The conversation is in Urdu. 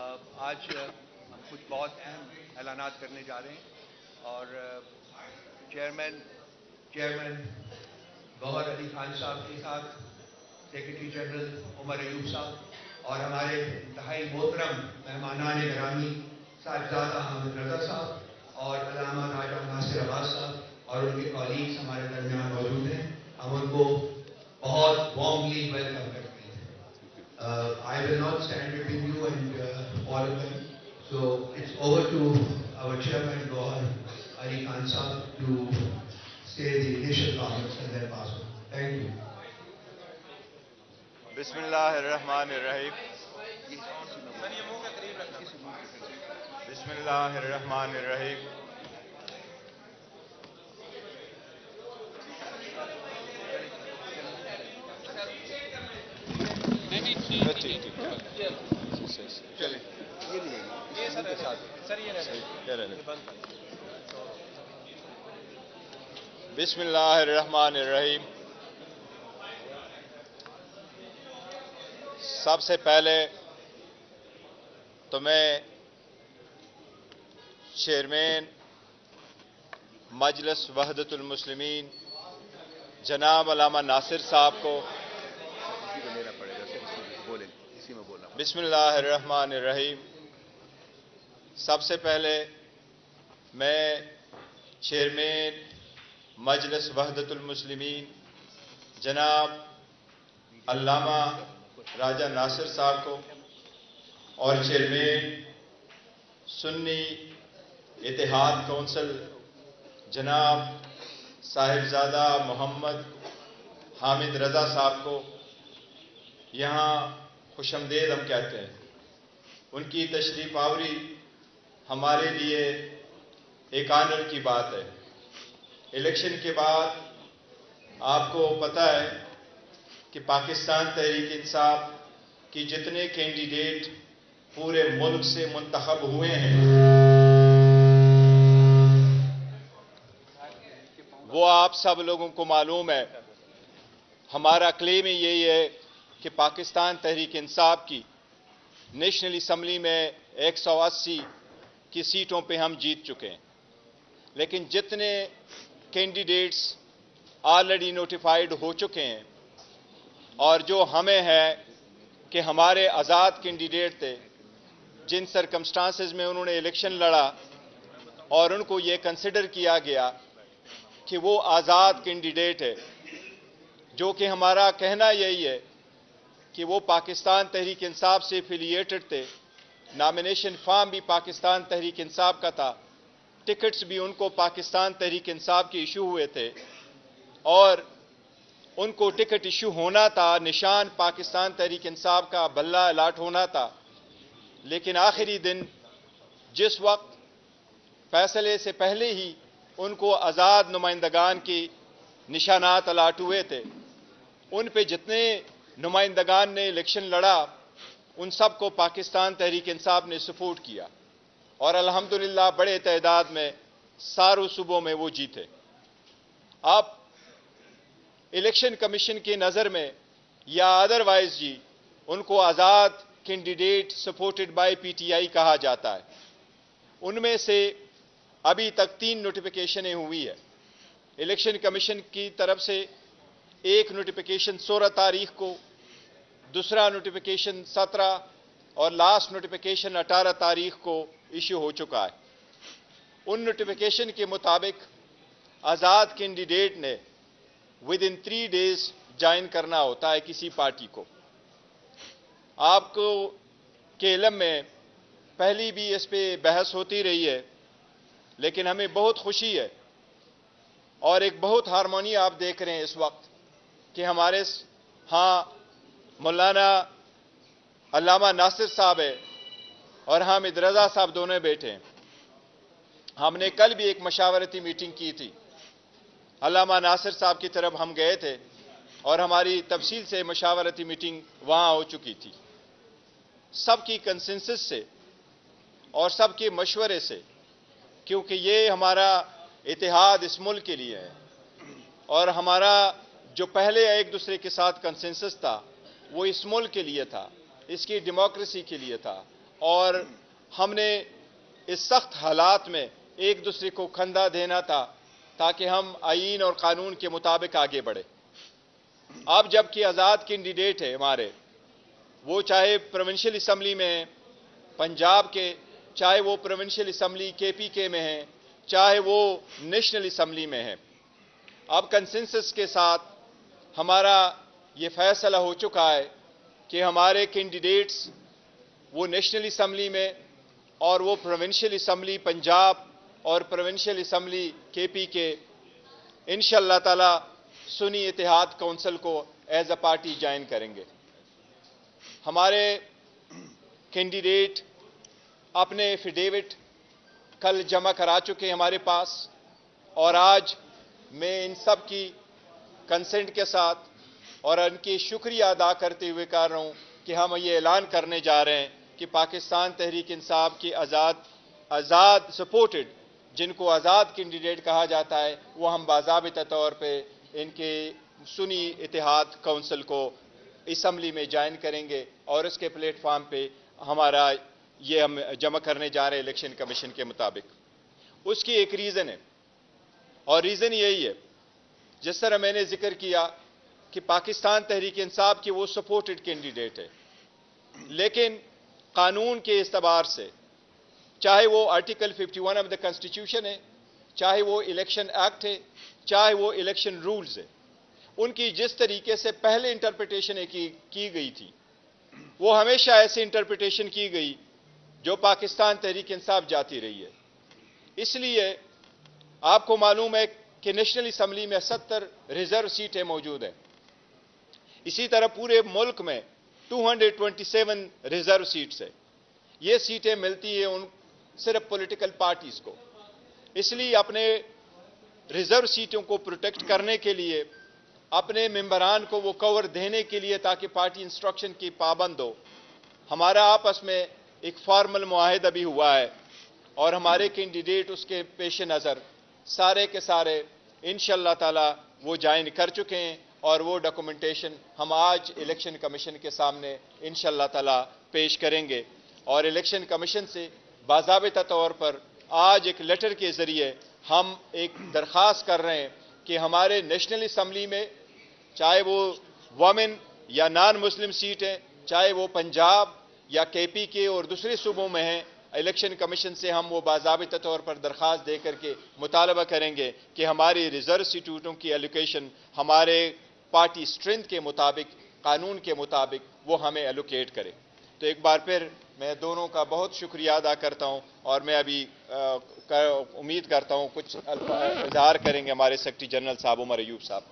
آج ہم کچھ بہت اہم اعلانات کرنے جا رہے ہیں اور چیئرمین گوہر علی خان صاحب کے ساتھ سیکرٹری جنرل عمر ایوب صاحب اور ہمارے انتہائی محترم مہمانان گرامی صاحبزادہ حامد رضا صاحب اور علامہ راجہ ناصر عباس صاحب اور ان کے کالیگز ہمارے درمیان موجود ہیں. ہم ان کو بہت وارملی ویلکم کرتے ہیں. I will not stand between you and all of them. So it's over to our chairman, Gauhar Ali Khan Sahab, to say the initial comments and then pass on. Thank you. Bismillahirrahmanirrahim. Bismillahirrahmanirrahim. بسم اللہ الرحمن الرحیم. سب سے پہلے تو میں چیئرمین مجلس وحدت المسلمین جناب علامہ ناصر صاحب کو بسم اللہ الرحمن الرحیم. سب سے پہلے میں چیئرمین مجلس وحدت المسلمین جناب علامہ راجہ ناصر صاحب کو اور چیئرمین سنی اتحاد کونسل جناب صاحبزادہ محمد حامد رضا صاحب کو یہاں خوش آمدید ہم کہتے ہیں. ان کی تشریف آوری ہمارے لیے ایک آنر کی بات ہے. الیکشن کے بعد آپ کو پتہ ہے کہ پاکستان تحریک انصاف کی جتنے کینڈیڈیٹ پورے ملک سے منتخب ہوئے ہیں وہ آپ سب لوگوں کو معلوم ہے. ہمارا کلیم یہی ہے کہ پاکستان تحریک انصاف کی نیشنل اسمبلی میں 180 کی سیٹوں پہ ہم جیت چکے ہیں. لیکن جتنے کینڈیڈیٹس آلریڈی نوٹیفائیڈ ہو چکے ہیں اور جو ہمیں ہے کہ ہمارے آزاد کینڈیڈیٹ تھے جن سرکمسٹانسز میں انہوں نے الیکشن لڑا اور ان کو یہ کنسیڈر کیا گیا کہ وہ آزاد کینڈیڈیٹ ہے، جو کہ ہمارا کہنا یہی ہے کہ وہ پاکستان تحریک انصاف سے ایفیلیٹڈ تھے. نامینیشن فارم بھی پاکستان تحریک انصاف کا تھا، ٹکٹس بھی ان کو پاکستان تحریک انصاف کے ایشو ہوئے تھے اور ان کو ٹکٹ ایشو ہونا تھا، نشان پاکستان تحریک انصاف کا بلہ الاٹ ہونا تھا. لیکن آخری دن جس وقت فیصلے سے پہلے ہی ان کو آزاد نمائندگان کی نشانات الاٹ ہوئے تھے، ان پہ جتنے نمائندگان نے الیکشن لڑا ان سب کو پاکستان تحریک انصاف نے سپورٹ کیا اور الحمدللہ بڑے تعداد میں ساروں صوبوں میں وہ جیتے. اب الیکشن کمیشن کی نظر میں یا ادروائز جی ان کو آزاد candidate supported by P T I کہا جاتا ہے. ان میں سے ابھی تک 3 نوٹیفیکیشنیں ہوئی ہے. الیکشن کمیشن کی طرف سے ایک نوٹیفیکیشن 16 تاریخ کو، دوسرا نوٹیفیکیشن 17 اور لاسٹ نوٹیفیکیشن 18 تاریخ کو ایشو ہو چکا ہے. ان نوٹیفیکیشن کے مطابق آزاد کینڈیڈیٹ نے ود ان 3 days جوائن کرنا ہوتا ہے کسی پارٹی کو. آپ کو کے علم میں پہلی بھی اس پہ بحث ہوتی رہی ہے، لیکن ہمیں بہت خوشی ہے اور ایک بہت ہارمونی آپ دیکھ رہے ہیں اس وقت کہ ہمارے ہاں مولانا علامہ ناصر صاحب ہے اور حامد رضا صاحب دونوں بیٹھے ہیں. ہم نے کل بھی ایک مشاورتی میٹنگ کی تھی. علامہ ناصر صاحب کی طرف ہم گئے تھے اور ہماری تفصیل سے مشاورتی میٹنگ وہاں ہو چکی تھی. سب کی کنسنسس سے اور سب کے مشورے سے، کیونکہ یہ ہمارا اتحاد اس ملک کے لیے ہے اور ہمارا جو پہلے ایک دوسرے کے ساتھ کنسنسس تھا وہ اس ملک کے لیے تھا، اس کی ڈیموکریسی کے لیے تھا، اور ہم نے اس سخت حالات میں ایک دوسرے کو کھندا دینا تھا تاکہ ہم آئین اور قانون کے مطابق آگے بڑھیں۔ اب جب کہ آزاد کینڈیڈیٹ ہے ہمارے، وہ چاہے پروونشل اسمبلی میں ہیں پنجاب کے، چاہے وہ پروونشل اسمبلی KPK میں ہیں، چاہے وہ نیشنل اسمبلی میں ہیں، اب کنسنسس کے ساتھ ہمارا یہ فیصلہ ہو چکا ہے کہ ہمارے کینڈیڈیٹس وہ نیشنل اسمبلی میں اور وہ پروونشل اسمبلی پنجاب اور پروونشل اسمبلی KPK انشاءاللہ تعالی سنی اتحاد کونسل کو ایز اے پارٹی جوائن کریں گے۔ ہمارے کینڈیڈیٹ اپنے ایفیڈیوٹ کل جمع کرا چکے ہیں ہمارے پاس، اور آج میں ان سب کی کنسنٹ کے ساتھ اور ان کی شکریہ ادا کرتے ہوئے کہہ رہا ہوں کہ ہم یہ اعلان کرنے جا رہے ہیں کہ پاکستان تحریک انصاف کی آزاد سپورٹڈ، جن کو آزاد کینڈیڈیٹ کہا جاتا ہے، وہ ہم باضابطہ طور پہ ان کے سنی اتحاد کونسل کو اسمبلی میں جوائن کریں گے، اور اس کے پلیٹ فارم پہ ہمارا یہ ہم جمع کرنے جا رہے ہیں الیکشن کمیشن کے مطابق۔ اس کی ایک ریزن ہے، اور ریزن یہی ہے جس طرح میں نے ذکر کیا کہ پاکستان تحریک انصاف کی وہ سپورٹڈ کینڈیڈیٹ ہے، لیکن قانون کے اعتبار سے چاہے وہ آرٹیکل 51 آف دا کانسٹیٹیوشن ہے، چاہے وہ الیکشن ایکٹ ہے، چاہے وہ الیکشن رولز ہے، ان کی جس طریقے سے پہلے انٹرپریٹیشن کی گئی تھی وہ ہمیشہ ایسی انٹرپریٹیشن کی گئی جو پاکستان تحریک انصاف جاتی رہی ہے۔ اس لیے آپ کو معلوم ہے کہ نیشنل اسمبلی میں 70 ریزرو سیٹیں موجود ہیں، اسی طرح پورے ملک میں 227 ریزرو سیٹس ہیں۔ یہ سیٹیں ملتی ہیں صرف پولیٹیکل پارٹیز کو۔ اس لیے اپنے ریزرو سیٹوں کو پروٹیکٹ کرنے کے لیے، اپنے ممبران کو وہ کور دینے کے لیے تاکہ پارٹی انسٹرکشن کی پابند ہو، ہمارا آپس میں ایک فارمل معاہدہ بھی ہوا ہے، اور ہمارے کینڈیڈیٹ اس کے پیش نظر سارے کے سارے انشاءاللہ تعالی وہ جوائن کر چکے ہیں، اور وہ ڈاکومنٹیشن ہم آج الیکشن کمیشن کے سامنے انشاءاللہ تعالی پیش کریں گے، اور الیکشن کمیشن سے باضابطہ طور پر آج ایک لیٹر کے ذریعے ہم ایک درخواست کر رہے ہیں کہ ہمارے نیشنل اسمبلی میں چاہے وہ وومن یا نان مسلم سیٹ ہیں، چاہے وہ پنجاب یا KPK اور دوسرے صوبوں میں ہیں، الیکشن کمیشن سے ہم وہ باضابطہ طور پر درخواست دے کر کے مطالبہ کریں گے کہ ہماری ریزرو سیٹوں کی ایلوکیشن ہمارے پارٹی اسٹرینتھ کے مطابق، قانون کے مطابق وہ ہمیں ایلوکیٹ کرے۔ تو ایک بار پھر میں دونوں کا بہت شکریہ ادا کرتا ہوں، اور میں ابھی امید کرتا ہوں کچھ اظہار کریں گے ہمارے سیکرٹری جنرل صاحب عمر ایوب صاحب۔